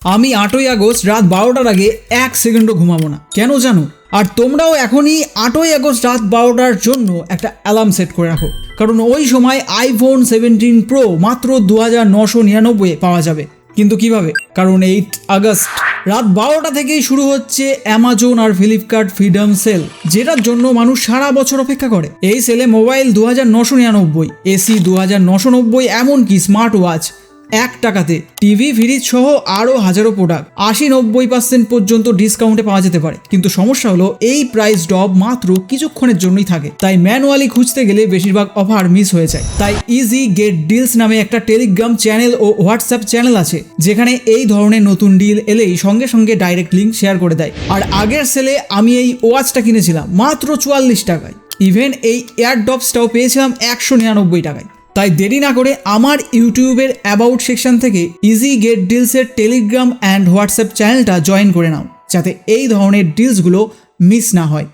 আমি 8ই আগস্ট রাত 12টার আগে 1 সেকেন্ডও ঘুমাবো না। কেন জানো? আর তোমরাও এখনই 8ই আগস্ট রাত 12টার জন্য একটা অ্যালার্ম সেট করে রাখো, কারণ ওই সময় আইফোন 17 প্রো মাত্র 2999 পাওয়া যাবে। কিন্তু কিভাবে? কারণ 8 আগস্ট রাত 12টা থেকেই শুরু হচ্ছে অ্যামাজন আর ফ্লিপকার্ট ফ্রিডম সেল, যেটার জন্য মানুষ সারা বছর অপেক্ষা করে। এই সেলে মোবাইল 2999, এসি 2990, এমনকি স্মার্ট ওয়াচ 1 টাকাতে, টিভি ফ্রিজ সহ আরও হাজারো প্রোডাক্ট 80-90% পর্যন্ত ডিসকাউন্টে পাওয়া যেতে পারে। কিন্তু সমস্যা হলো এই প্রাইস ড্রপ মাত্র কিছুক্ষণের জন্যই থাকে, তাই ম্যানুয়ালি খুঁজতে গেলে বেশিরভাগ অফার মিস হয়ে যায়। তাই ইজি গেট ডিলস নামে একটা টেলিগ্রাম চ্যানেল ও হোয়াটসঅ্যাপ চ্যানেল আছে, যেখানে এই ধরনের নতুন ডিল এলেই সঙ্গে সঙ্গে ডাইরেক্ট লিঙ্ক শেয়ার করে দেয়। আর আগের সেলে আমি এই ওয়াচটা কিনেছিলাম মাত্র 44 টাকায়, ইভেন এই এয়ারড্রপসটাও পেয়েছিলাম 199 টাকায়। তাই দেরি না করে আমার ইউটিউবের অ্যাবাউট সেকশন থেকে ইজি গেট ডিলসের টেলিগ্রাম অ্যান্ড হোয়াটসঅ্যাপ চ্যানেলটা জয়েন করে নাও, যাতে এই ধরনের ডিলসগুলো মিস না হয়।